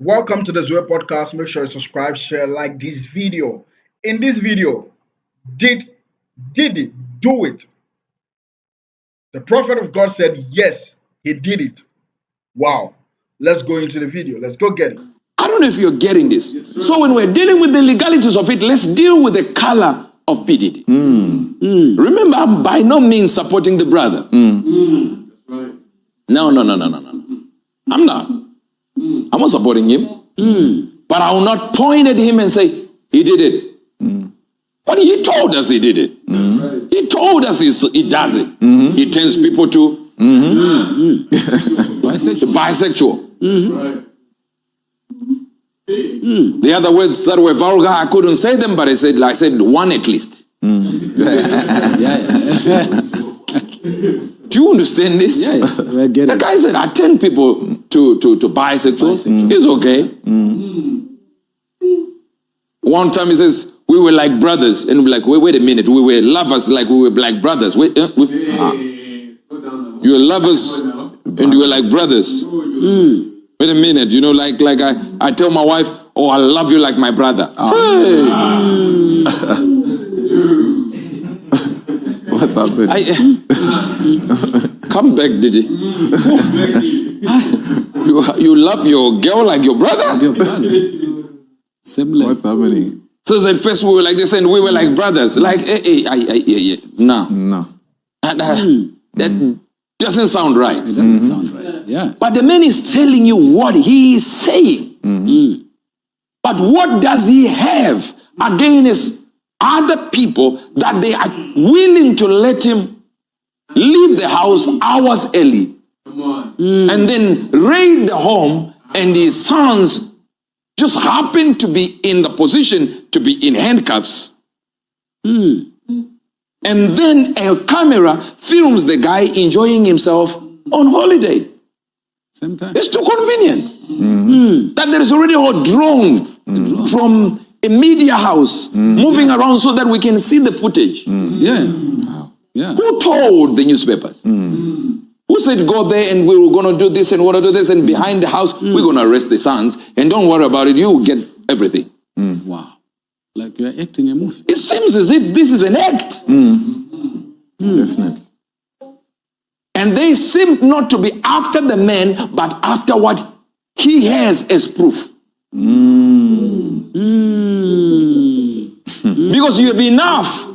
Welcome to the Zoe podcast. Make sure you subscribe, share, like this video. In this video, did Diddy do it? The prophet of God said yes, he did it. Wow. Let's go into the video. Let's go get it. I don't know if you're getting this. So when we're dealing with the legalities of it, let's deal with the color of P. Diddy. Remember, I'm by no means supporting the brother. Right. No. I'm not. I'm not supporting him. But I will not point at him and say, he did it. But he told us he did it. Right. He told us he does it. He turns people to bisexual. Right. The other words that were vulgar, I couldn't say them, but I said one at least. Do you understand this? Yeah, I get it. The guy said, I turn people to bisexual. It's okay. One time he says, we were like brothers. And we're like, wait a minute. We were lovers like we were like brothers. You were lovers and you were like brothers. Wait a minute. You know, like I tell my wife, oh, I love you like my brother. Hey. What's happening? Come back, Diddy. You love your girl like your brother? Similar. What's happening? So at first we were like this and we were like brothers. Like, no. And, that doesn't sound right. It doesn't sound right. Yeah. But the man is telling you what he is saying. But what does he have against other people that they are willing to let him leave the house hours early and then raid the home, and his sons just happen to be in the position to be in handcuffs. And then a camera films the guy enjoying himself on holiday. Same time. It's too convenient. That there is already a drone from a media house moving around so that we can see the footage. Yeah. Who told the newspapers? Who said go there and we were going to do this and want to do this, and behind the house we're going to arrest the sons and don't worry about it, you get everything. Wow. Like you're acting a movie. It seems as if this is an act. Definitely. And they seem not to be after the man, but after what he has as proof. Because you have enough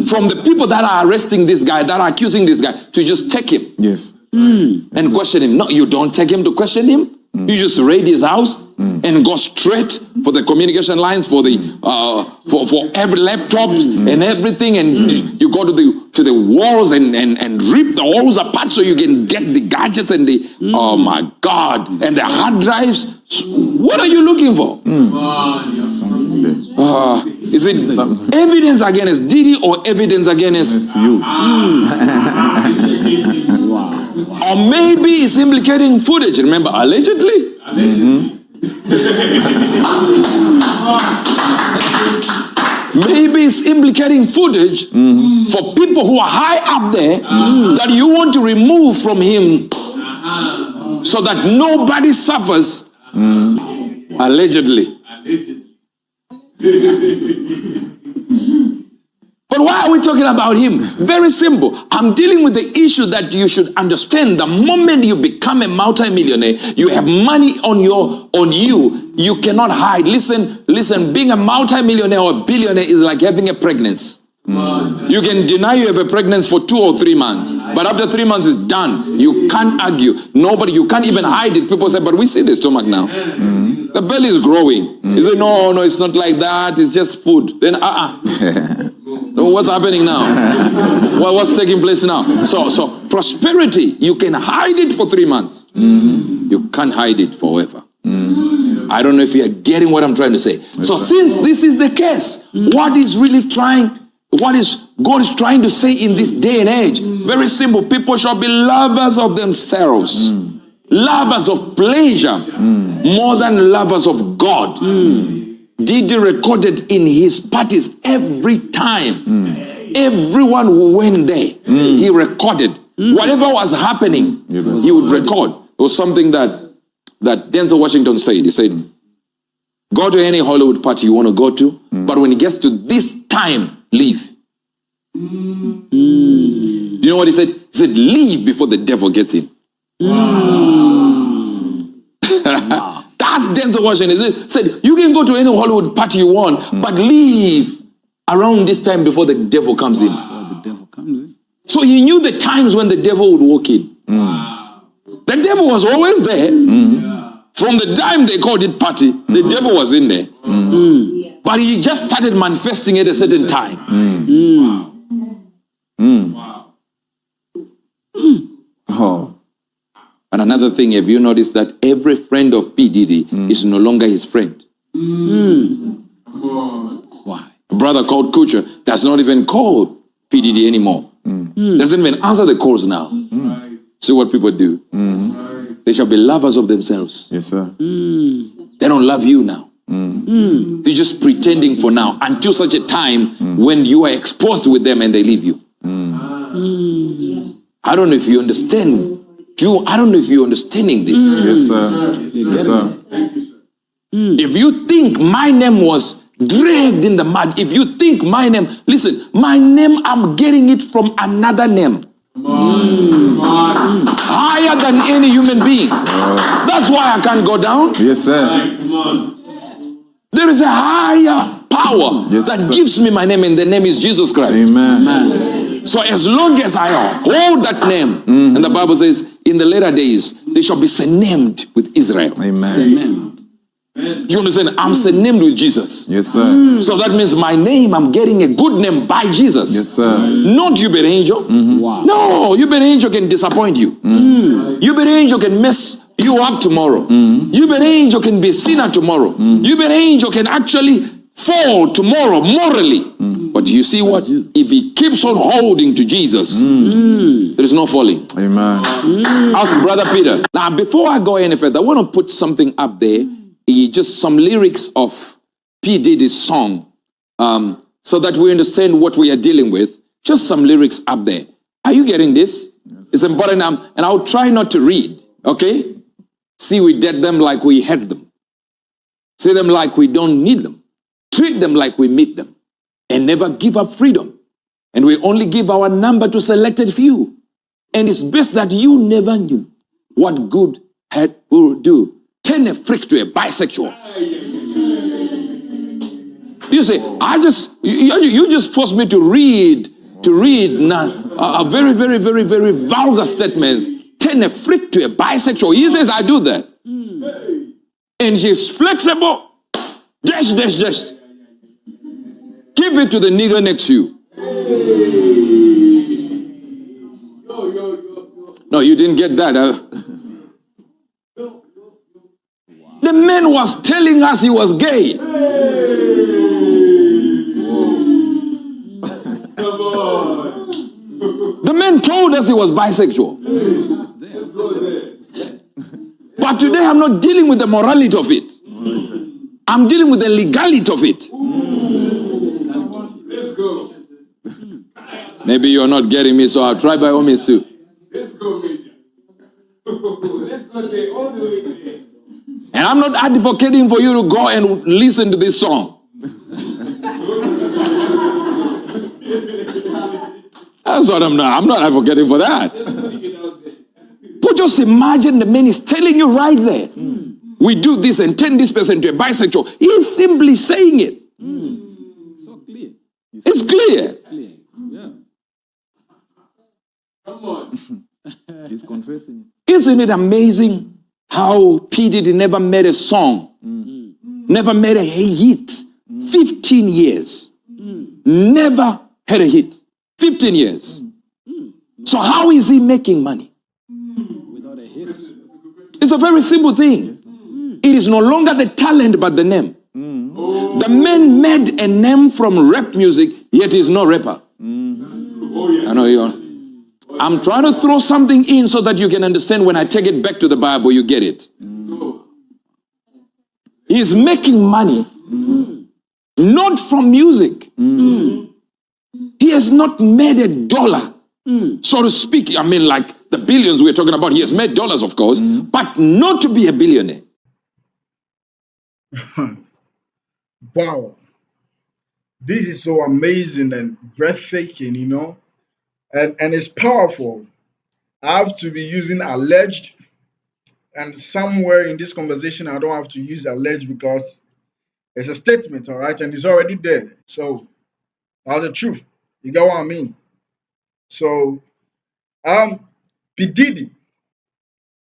from the people that are arresting this guy, that are accusing this guy, to just take him. Yes. And question him. No, you don't take him to question him. You just raid his house and go straight for the communication lines, for the for every laptops and everything, and you go to the walls and rip the walls apart so you can get the gadgets and the oh my God, and the hard drives. What are you looking for? Something there. Is it evidence against Diddy or evidence against you? Or maybe it's implicating footage. Remember, allegedly? Maybe it's implicating footage for people who are high up there that you want to remove from him so that nobody suffers. Allegedly. But why are we talking about him? Very simple. I'm dealing with the issue that you should understand. The moment you become a multi-millionaire, you have money on you. You cannot hide. Listen, being a multi-millionaire or a billionaire is like having a pregnancy. You can deny you have a pregnancy for 2 or 3 months, but after 3 months it's done. You can't argue. You can't even hide it. People say, but we see the stomach now. The belly is growing. You say, no, it's not like that. It's just food. Then, what's happening now? What's taking place now? So prosperity, you can hide it for 3 months. You can't hide it forever. I don't know if you're getting what I'm trying to say. So since this is the case, what is God is trying to say in this day and age? Very simple. People shall be lovers of themselves. Lovers of pleasure more than lovers of God. Diddy recorded in his parties every time. Everyone who went there, he recorded. Whatever was happening, he would record. It was something that that Denzel Washington said. He said, go to any Hollywood party you want to go to, but when it gets to this time, leave. Do you know what he said? He said, leave before the devil gets in. That's Denzel Washington. He said, you can go to any Hollywood party you want, but leave around this time before the devil comes in. Before the devil comes in. So he knew the times when the devil would walk in. The devil was always there. From the time they called it party, the devil was in there. But he just started manifesting at a certain time. Oh. And another thing, have you noticed that every friend of P. Diddy is no longer his friend? Why? A brother called Kucher does not even call P. Diddy anymore. Doesn't even answer the calls now. See what people do. They shall be lovers of themselves. Yes, sir. They don't love you now. They're just pretending for now until such a time when you are exposed with them and they leave you. I don't know if you understand. Jew, I don't know if you're understanding this. Yes, sir. Yes, sir. If you think my name was dragged in the mud, if you think my name, listen, my name, I'm getting it from another name. Higher than any human being. That's why I can't go down. Yes, sir. There is a higher power that gives me my name, and the name is Jesus Christ. Amen. So as long as I hold that name, and the Bible says, in the later days, they shall be surnamed with Israel. Amen. You understand? I'm surnamed with Jesus. Yes, sir. So that means my name, I'm getting a good name by Jesus. Yes, sir. Not Uebert Angel. Wow. No, Uebert Angel can disappoint you. Uebert Angel can mess you up tomorrow. Uebert Angel can be a sinner tomorrow. Uebert Angel can actually fall tomorrow morally. But you see what? If he keeps on holding to Jesus, there is no falling. Amen. Ask Brother Peter. Now, before I go any further, I want to put something up there. Just some lyrics of P. Diddy's song, so that we understand what we are dealing with. Just some lyrics up there. Are you getting this? Yes. It's important, and I'll try not to read, okay? See, we dead them like we had them. See them like we don't need them. Treat them like we meet them. And never give up freedom. And we only give our number to selected few. And it's best that you never knew what good had will do. Turn a freak to a bisexual. You say, you just forced me to read now a very, very, very, very vulgar statements. Turn a freak to a bisexual. He says, I do that. And she's flexible. Dash. Give it to the nigger next to you. No, you didn't get that. The man was telling us he was gay. The man told us he was bisexual. But today I'm not dealing with the morality of it. I'm dealing with the legality of it. Maybe you're not getting me, so I'll try by all means too. Let's go, Major. Let's go there, all the way there. And I'm not advocating for you to go and listen to this song. That's what I'm not advocating for that. But just imagine the man is telling you right there. We do this and turn this person to a bisexual. He's simply saying it. So clear. It's clear. Clear. Yeah. Come on. He's confessing. Isn't it amazing how P. Diddy never made a song, never made a hit? 15 years. Never had a hit. 15 years. So how is he making money? Without a hit. It's a very simple thing. It is no longer the talent but the name. The man made a name from rap music, yet he's no rapper. I know you are. I'm trying to throw something in so that you can understand. When I take it back to the Bible, you get it. He's making money, not from music. He has not made a dollar, so to speak. I mean, like the billions we're talking about. He has made dollars, of course, but not to be a billionaire. Wow. This is so amazing and breathtaking, and it's powerful. I have to be using alleged, and somewhere in this conversation, I don't have to use alleged because it's a statement, all right, and it's already there. So that's the truth. You get what I mean? So, um, P Diddy.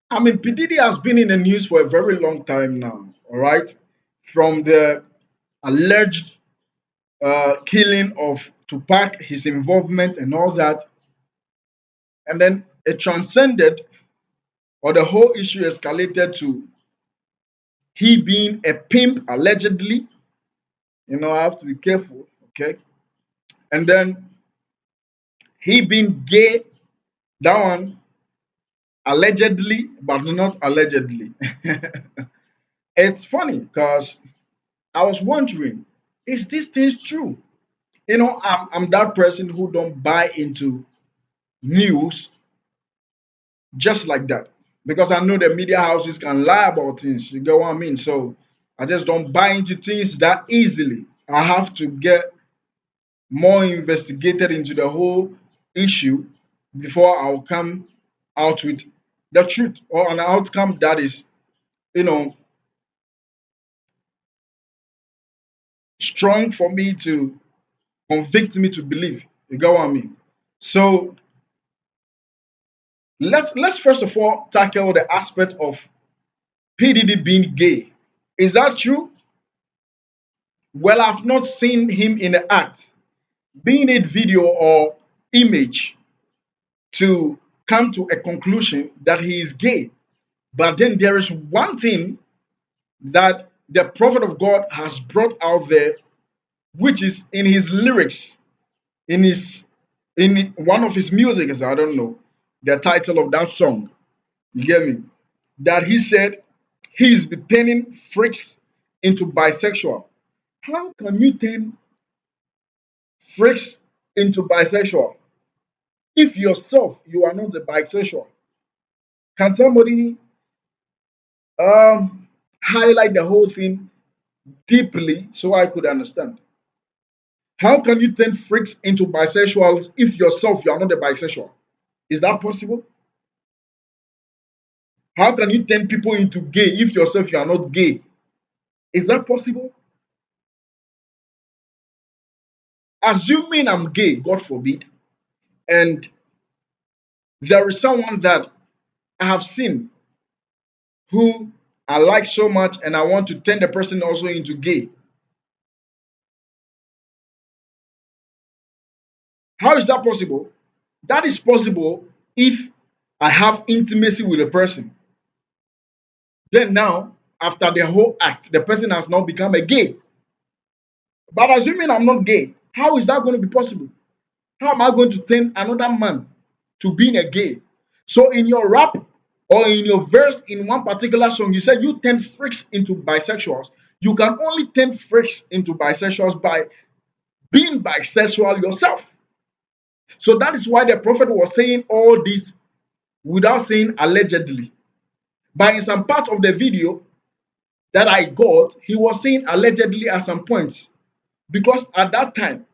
I mean, P Diddy has been in the news for a very long time now, all right, from the alleged killing of Tupac, his involvement, and all that, and then it transcended, or the whole issue escalated to he being a pimp allegedly. I have to be careful, okay? And then he being gay, that one allegedly, but not allegedly. It's funny because I was wondering, is this things true? I'm that person who don't buy into news just like that because I know the media houses can lie about things. You get what I mean? So I just don't buy into things that easily. I have to get more investigated into the whole issue before I'll come out with the truth or an outcome that is, you know, strong for me to convict me to believe. You get what I mean? So let's first of all tackle the aspect of PDD being gay. Is that true? Well, I've not seen him in the act, being it video or image, to come to a conclusion that he is gay. But then there is one thing that the prophet of God has brought out there, which is in his lyrics, in his in one of his music, I don't know the title of that song. You get me? That he said he is turning freaks into bisexual. How can you turn freaks into bisexual if yourself you are not a bisexual? Can somebody highlight the whole thing deeply so I could understand? How can you turn freaks into bisexuals if yourself you are not a bisexual? Is that possible? How can you turn people into gay if yourself you are not gay? Is that possible? Assuming I'm gay, God forbid, and there is someone that I have seen who I like so much and I want to turn the person also into gay. How is that possible? That is possible if I have intimacy with a person. Then now, after the whole act, the person has now become a gay. But assuming I'm not gay, how is that going to be possible? How am I going to turn another man to being a gay? So in your rap or in your verse in one particular song, you said you turn freaks into bisexuals. You can only turn freaks into bisexuals by being bisexual yourself. So that is why the prophet was saying all this without saying allegedly. But in some part of the video that I got, he was saying allegedly at some points because at that time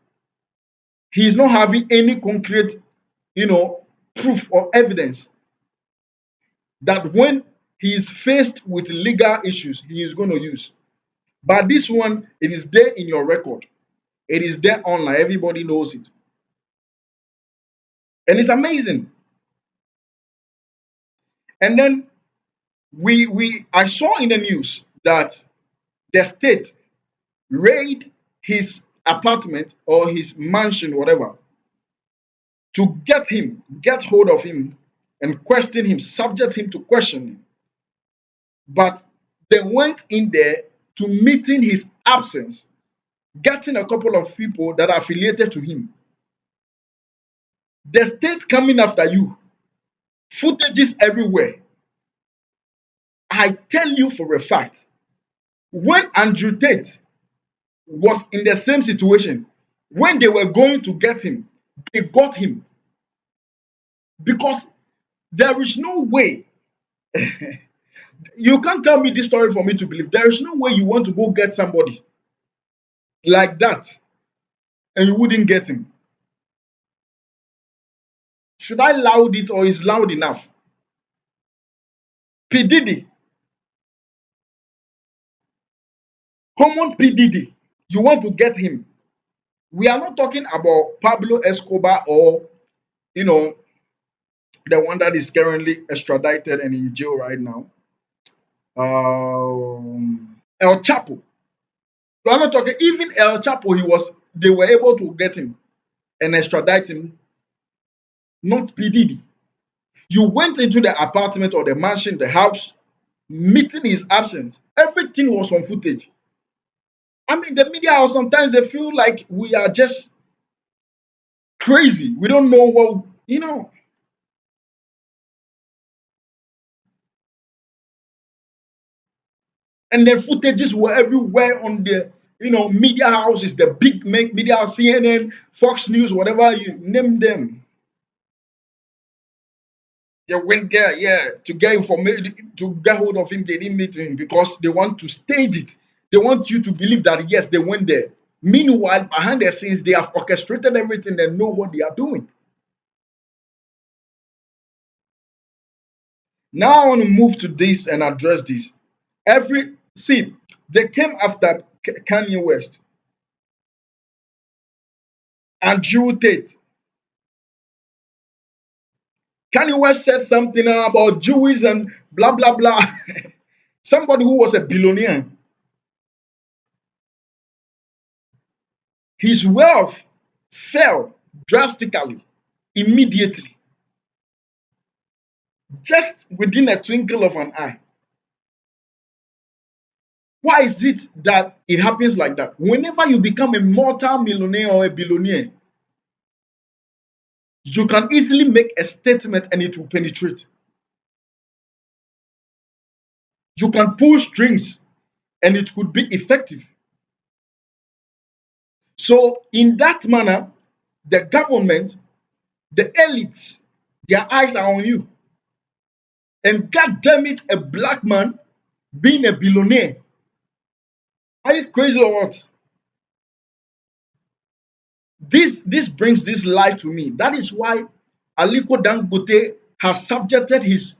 he is not having any concrete, proof or evidence that when he is faced with legal issues, he is going to use. But this one, it is there in your record. It is there online. Everybody knows it. And it's amazing. And then I saw in the news that the state raid his apartment or his mansion, whatever, to get hold of him and question him, subject him to questioning. But they went in there to meeting his absence, getting a couple of people that are affiliated to him. The state coming after you, footages everywhere. I tell you for a fact, when Andrew Tate was in the same situation, when they were going to get him, they got him because There is no way. You can't tell me this story for me to believe. There is no way you want to go get somebody like that and you wouldn't get him. Should I loud it or is loud enough? P. Diddy, common P. Diddy, you want to get him. We are not talking about Pablo Escobar or, you know, the one that is currently extradited and in jail right now. El Chapo. We are not talking, even El Chapo, they were able to get him and extradite him, not P. Diddy. You went into the apartment or the mansion, the house, meeting his absence. Everything was on footage. I mean, the media sometimes they feel like we are just crazy. We don't know what. And then footages were everywhere on the media houses, the big media, CNN, Fox News, whatever you name them. They went there, yeah, to get information, to get hold of him. They didn't meet him because they want to stage it. They want you to believe that yes, they went there. Meanwhile, behind the scenes, they have orchestrated everything and know what they are doing. Now I want to move to this and address this. They came after Kanye West and Drew Tate. Kanye West said something about Jewish and blah blah blah. Somebody who was a billionaire, his wealth fell drastically, immediately, just within a twinkle of an eye. Why is it that it happens like that? Whenever you become a multi-millionaire or a billionaire, you can easily make a statement and it will penetrate. You can pull strings and it could be effective. So, in that manner, the government, the elites, their eyes are on you. And god damn it, a black man being a billionaire. Are you crazy or what? This brings this lie to me. That is why Aliko Dangote has subjected his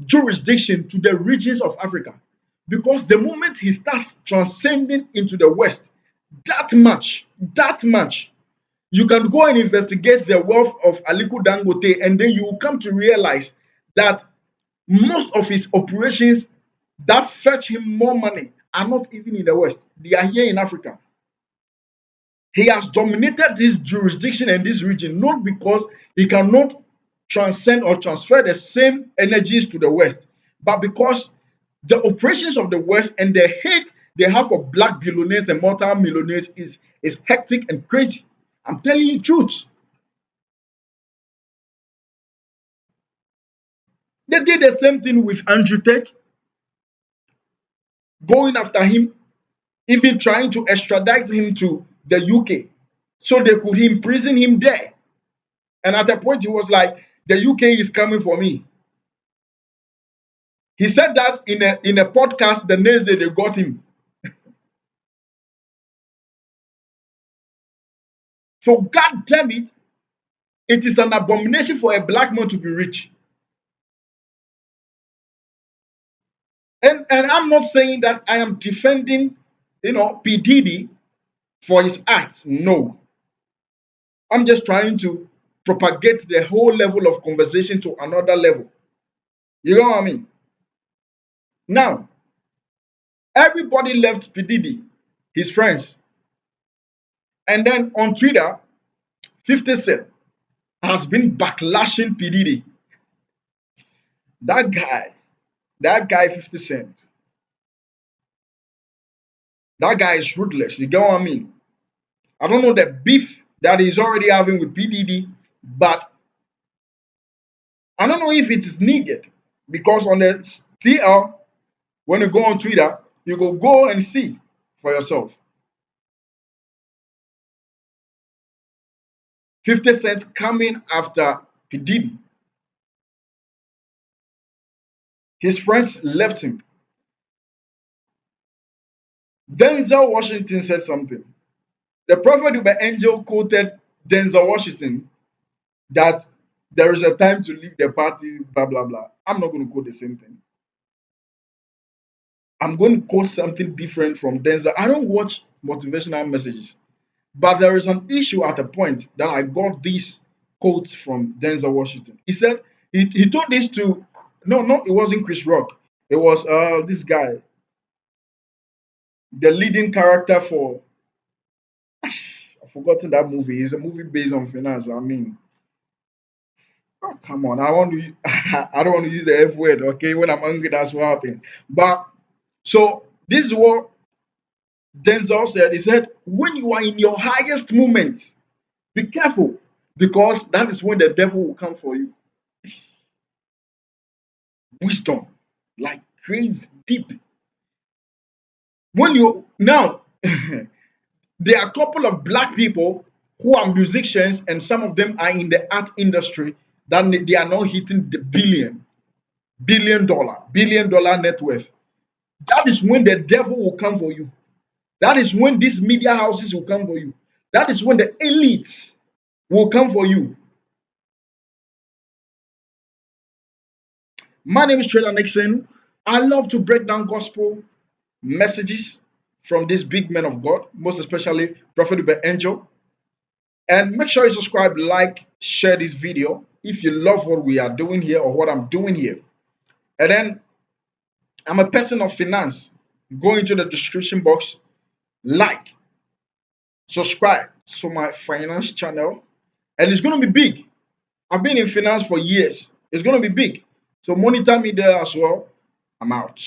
jurisdiction to the regions of Africa. Because the moment he starts transcending into the West, that much, you can go and investigate the wealth of Aliko Dangote, and then you will come to realize that most of his operations that fetch him more money are not even in the West. They are here in Africa. He has dominated this jurisdiction and this region not because he cannot transcend or transfer the same energies to the West, but because the operations of the West and the hate they have for black billionaires and multi-millionaires is hectic and crazy. I'm telling you the truth. They did the same thing with Andrew Tate, going after him, even trying to extradite him to the UK so they could imprison him there. And at a point, he was like, the UK is coming for me. He said that in a podcast the next day they got him. So, God damn it, it is an abomination for a black man to be rich. And I'm not saying that I am defending, P. Diddy for his acts. No. I'm just trying to propagate the whole level of conversation to another level. You know what I mean? Now, everybody left P. Diddy, his friends. And then on Twitter, 50 Cent has been backlashing P. Diddy. That guy, that guy 50 Cent, that guy is ruthless. You get what I mean? I don't know the beef that he's already having with P. Diddy, but I don't know if it is needed. Because on the TL, when you go on Twitter, you go and see for yourself. 50 Cent coming after P. Diddy. His friends left him. Denzel Washington said something. The prophet Uber Angel quoted Denzel Washington that there is a time to leave the party, blah blah blah. I'm not going to quote the same thing. I'm going to quote something different from Denzel. I don't watch motivational messages, but there is an issue at a point that I got these quotes from Denzel Washington. He said he told this to no, it wasn't Chris Rock. It was this guy, the leading character for I've forgotten that movie. It's a movie based on finance. I mean, oh, come on. I want to. I don't want to use the F word. Okay, when I'm angry, that's what happens. But so this is what Denzel said. He said, "When you are in your highest moment, be careful, because that is when the devil will come for you." Wisdom, like crazy deep. When you now, there are a couple of black people who are musicians, and some of them are in the art industry. That they are now hitting the billion dollar net worth. That is when the devil will come for you. That is when these media houses will come for you. That is when the elites will come for you. My name is Trailer Nixon. I love to break down gospel messages from these big men of God, most especially Prophet Uber Angel. And make sure you subscribe, like, share this video if you love what we are doing here or what I'm doing here. And then I'm a person of finance. Go into the description box, like, subscribe to my finance channel, and it's going to be big. I've been in finance for years. It's going to be big. So monitor me there as well. I'm out.